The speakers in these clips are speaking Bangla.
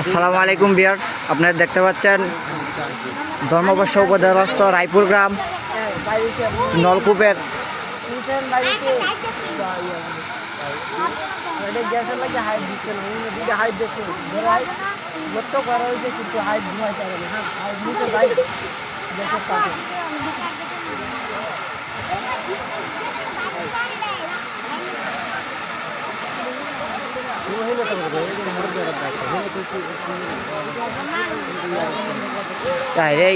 আসসালামু আলাইকুম ভিউয়ার্স, আপনারা দেখতে পাচ্ছেন ধর্মবর্ষ উপজেলাস্থ রায়পুর গ্রাম নলকূপের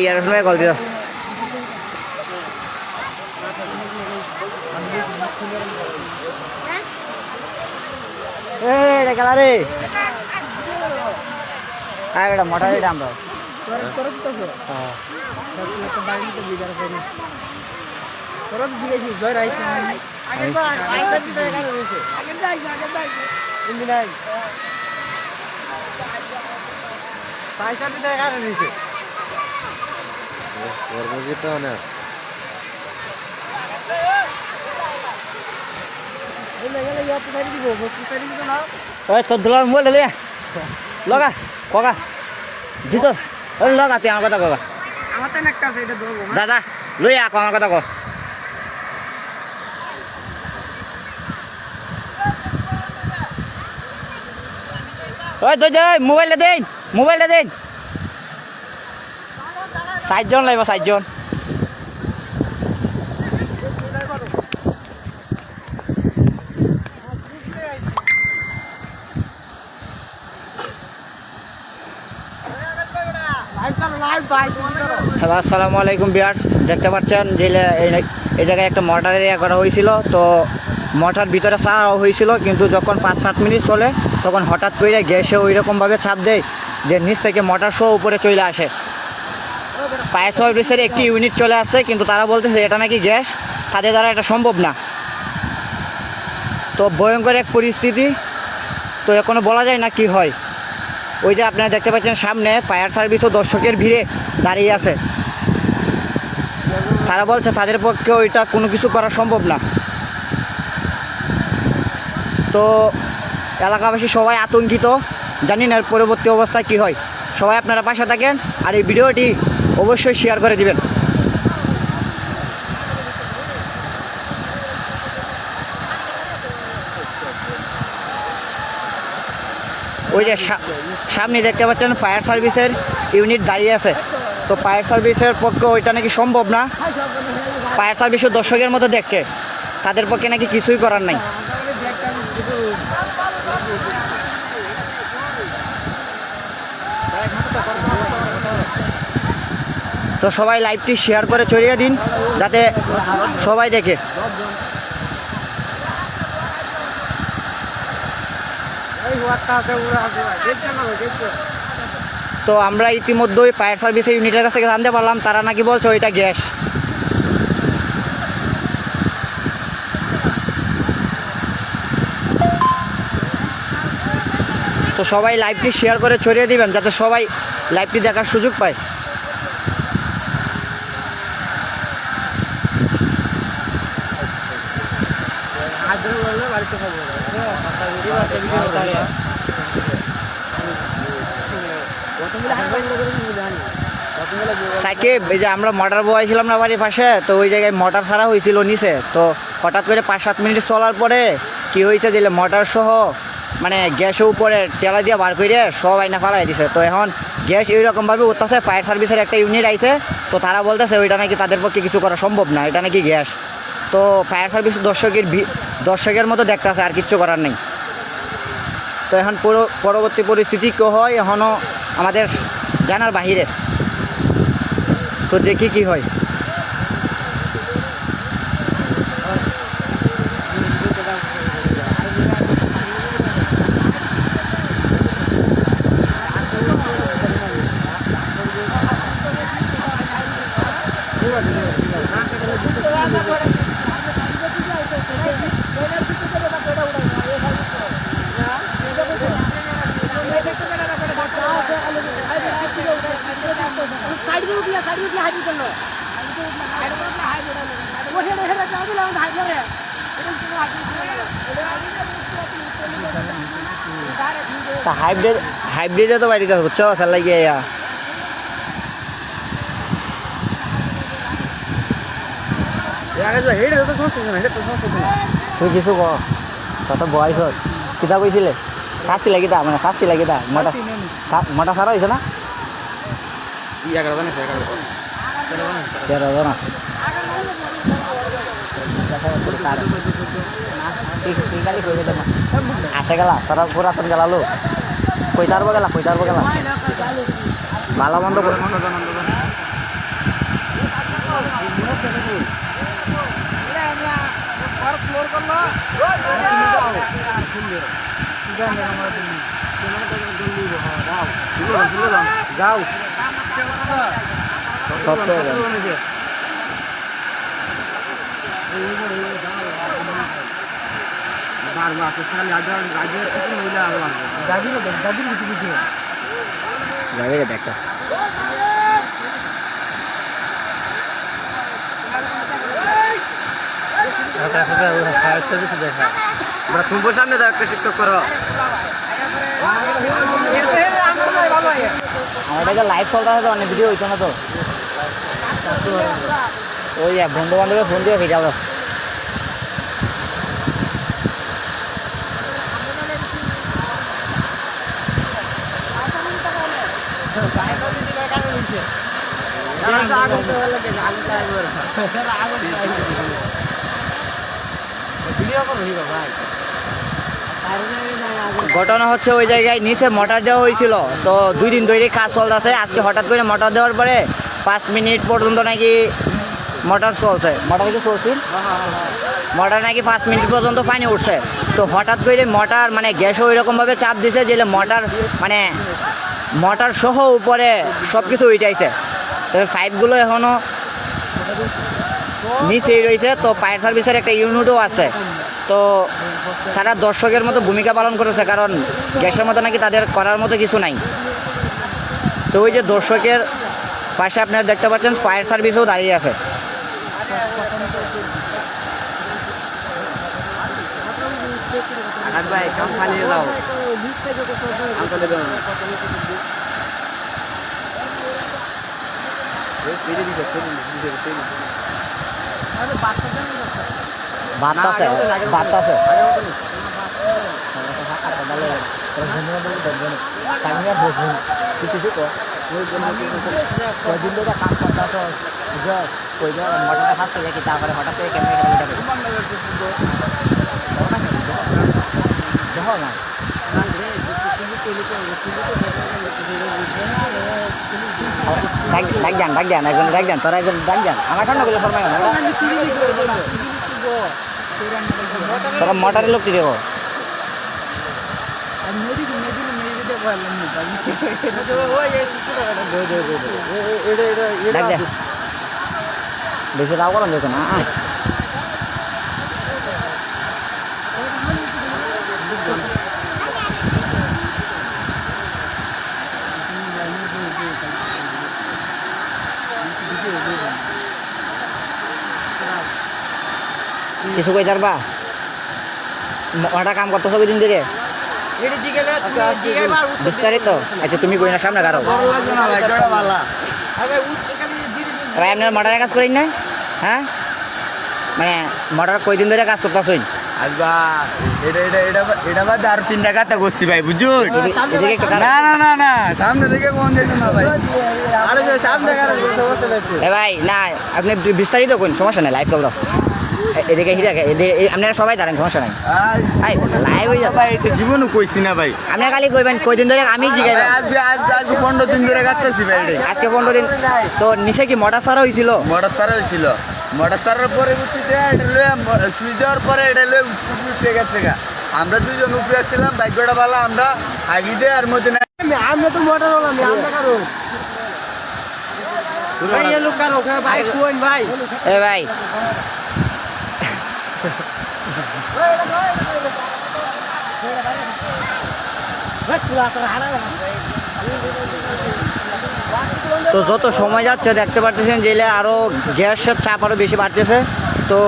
ইয়ার সময় কল দিও। রে এটা মোটা রেট আমরা তোর দুলার মোবাইল লে লগা ককা জিতো লগা তুই আমার কথা কবা দাদা লই আক আমার কথা ক ওই দই দই মোবাইলটা দেন 60 জন লাগবে 60 জন। হ্যালো আসসালামু আলাইকুম ভিউয়ার্স, দেখতে পাচ্ছেন যে এই জায়গায় একটা মোটর এরিয়া করা হয়েছিল। তো মোটর ভিতরে ছাড়া হয়েছিল, কিন্তু যখন 5-7 মিনিট চলে তখন হঠাৎ করে গ্যাসে ওই রকমভাবে চাপ দেয় যে নিচ থেকে মোটর সহ উপরে চলে আসে। ফায়ার সার্ভিসের একটি ইউনিট চলে আসছে, কিন্তু তারা বলতেছে এটা নাকি গ্যাস, তাদের দ্বারা এটা সম্ভব না। তো ভয়ঙ্কর এক পরিস্থিতি, তো এখনও বলা যায় না কি হয়। ওই যে আপনারা দেখতে পাচ্ছেন সামনে ফায়ার সার্ভিস ও দর্শকের ভিড়ে দাঁড়িয়ে আছে। তারা বলছে তাদের পক্ষে ওইটা কোনো কিছু করা সম্ভব না। তো এলাকাবাসী সবাই আতঙ্কিত, জানি না পরবর্তী অবস্থায় কি হয়। সবাই আপনারা পাশে থাকেন আর এই ভিডিওটি অবশ্যই শেয়ার করে দিবেন। ওই যে সামনে দেখতে পাচ্ছেন ফায়ার সার্ভিসের ইউনিট দাঁড়িয়ে আছে। তো ফায়ার সার্ভিসের পক্ষে ওইটা নাকি সম্ভব না। ফায়ার সার্ভিসের দর্শকের মতো দেখছে, তাদের পক্ষে নাকি কিছুই করার নাই। তো সবাই লাইভটি শেয়ার করে ছড়িয়ে দিন যাতে সবাই দেখে। তো আমরা ইতিমধ্যেই ফায়ার সার্ভিসের ইউনিটের কাছ থেকে জানতে পারলাম তারা নাকি বলছে ওইটা গ্যাস। তো সবাই লাইভটি শেয়ার করে ছড়িয়ে দিবেন যাতে সবাই লাইভটি দেখার সুযোগ পায়। সাকিব, এই যে আমরা মোটর বয়াইছিলাম না বাড়ির পাশে, তো ওই জায়গায় মোটর ছাড়া হয়েছিল নিচে। তো হঠাৎ করে 5-7 মিনিট চলার পরে কি হয়েছে যে মোটর সহ মানে গ্যাসের উপরে টেলা দিয়ে বার করে সব আইনা ফালাই দিছে। তো এখন গ্যাস এইরকমভাবে উঠতেছে, ফায়ার সার্ভিসের একটা ইউনিট আইছে। তো তারা বলতেছে ওইটা নাকি তাদের পক্ষে কিছু করা সম্ভব না, এটা নাকি গ্যাস। তো ফায়ার সার্ভিস দর্শকের মতো দেখতেছে, আর কিচ্ছু করার নেই। তো এখন পরবর্তী পরিস্থিতি কী হয় এখনও আমাদের জানার বাহিরে। তো দেখি কি হয়। তা হাইব্রিডে তো বাড়িতে বুঝছো স্যার লাগিয়ে তুই কিছু ক তত বয়স কিতা কইছিলে শাস্তি লাগিতা মানে শাস্তি লাগিতা মোটা সারা হয়েছে না 13 জন আছে আছে গেলা তারা পুরাতন গেলালো কইতারবো গেলা ভালো মন্দ যাও দেখা তুমি সামনে দাও একটা টিকটক করো আমার লাইভ চলতে আছে তো অনেক ভিডিও হইতো না তো ওই বন্ধু বান্ধবের ফোন দিয়ে ভিডিও ঘটনা হচ্ছে ওই জায়গায় নিচে মোটর দেওয়া হয়েছিল তো 2 দিন ধরে কাজ চলতেছে আজকে হঠাৎ করে মোটর দেওয়ার পরে 5 মিনিট পর্যন্ত নাকি মোটর চলছে মোটর নাকি 5 মিনিট পর্যন্ত পানি উঠছে তো হঠাৎ করে মোটর মানে গ্যাসও ওইরকমভাবে চাপ দিছে যে মোটর মানে মোটর সহ উপরে সব কিছু উঠাইছে তো পাইপগুলো এখনও নিচেই রয়েছে তো ফায়ার সার্ভিসের একটা ইউনিটও আছে তো তারা দর্শকের মতো ভূমিকা পালন করেছে কারণ গ্যাসের মতো নাকি তাদের করার মতো কিছু নাই তো ওই যে দর্শকের পাশে আপনারা দেখতে পাচ্ছেন ফায়ার সার্ভিসও দাঁড়িয়ে আছে ভাত আছে হঠাৎ করে ডাক যান একজন ডাক যান তোরা একজন ডাক যান আমার ঠান্ডা বলে ফরমাই তোরা মোটরের লোক কি দেবো বেশি দাও করেন দেখো না কিছু কই যাবা ওটা কাম করতেছো কদিন ধরে বিস্তারিত আচ্ছা তুমি কই না সামনে কারো ভাই আপনার মোটরের কাজ করেন না হ্যাঁ মানে মোটর কয়দিন ধরে কাজ করতেছেন এটা বাদে আর 3 টাকাতে করছি ভাই বুঝুন না সামনে থেকে কোন দেখুন না ভাই ভাই না আপনি বিস্তারিত কোন সমস্যা নেই লাইভ করো এদিকে আপনারা সবাই দাঁড়ান সমস্যা নাই লাইভ হয়ে যাবে ভাই জীবনও কইছি না ভাই আপনারা খালি কইবেন কয়দিন ধরে আমি জিগাই আজকে 15 দিন ধরে কাটতেছি ভাই আজকে 15 দিন তো নিচে কি মোটর সারা হয়েছিল মোটর সারার পরবর্তীতে এটা লয়ে সুইচ দেওয়ার পরে এটা লয়ে উঠে গেছে আমরা দুইজন উপরে ছিলাম ভাগ্যটা ভালো আমরা আগিয়ে আর মধ্যে আমরা তো মোটর হলাম আমরা কারো ভাই এ লোক কারো ভাই কোন ভাই এ ভাই তো যত সময় যাচ্ছে দেখতে পারতেছেন জেলে আরো গ্যাসের চাপ আরো বেশি বাড়তেছে তো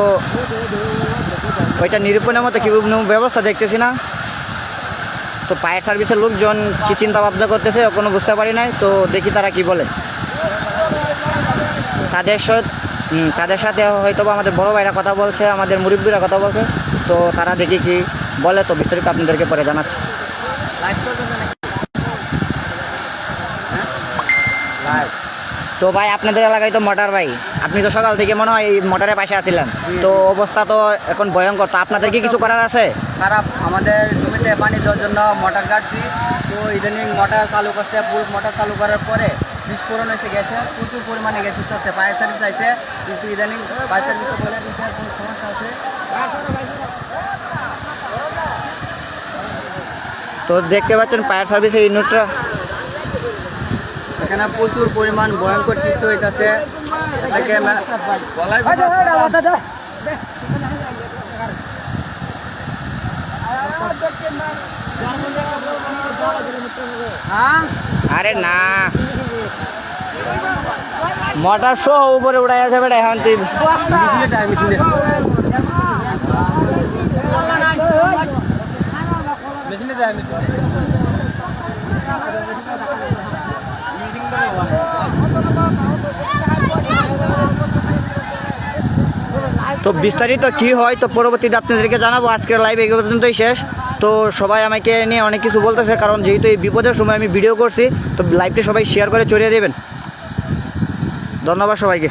ওইটা নিরূপণের মতো কি ব্যবস্থা দেখতেছি না তো ফায়ার সার্ভিসের লোকজন কি চিন্তা ভাবনা করতেছে কোনো বুঝতে পারি নাই, তো দেখি তারা কি বলে। তাদের সাথে হয়তো বা আমাদের বড় ভাইরা কথা বলছে, আমাদের মুরব্বীরা কথা বলছে, তো তারা দেখি কি বলে, তো বিস্তারিত আপনাদেরকে পরে জানাচ্ছি। তো ভাই আপনাদের এলাকায় তো মোটর, ভাই আপনি তো সকাল থেকে মনে হয় এই মোটরের পাশে আছিলেন, তো অবস্থা তো এখন ভয়ঙ্কর, তো আপনাদের কি কিছু করার আছে? খারাপ, আমাদের জমিতে পানি দেওয়ার জন্য মোটর কাটছি, তো ইদানিং মোটর চালু করছে, ফুল মোটর চালু করার পরে বিস্ফোরণ এসে গেছে, প্রচুর পরিমাণে গ্যাস হচ্ছে, ফায়ার সার্ভিস আছে, কিন্তু ইদানিং ফায়ার সার্ভিস বলে দিচ্ছে কোনো সমস্যা আছে। তো দেখতে পাচ্ছেন ফায়ার সার্ভিসের ইউনিটটা এখানে প্রচুর পরিমাণ ভয়ঙ্কর সৃষ্টি হইতেছে। আরে না, মোটর সহ উপরে উড়াই আছে বেটা, এখন তুই তো বিস্তারিত কি হয় তো পরবর্তীতে আপনাদেরকে জানাবো। আজকের লাইভ এই পর্যন্তই শেষ। তো সবাই আমাকে নিয়ে অনেক কিছু বলতেছে, কারণ যেহেতু এই বিপদের সময় আমি ভিডিও করছি, তো লাইভটি সবাই শেয়ার করে ছড়িয়ে দেবেন। ধন্যবাদ সবাইকে।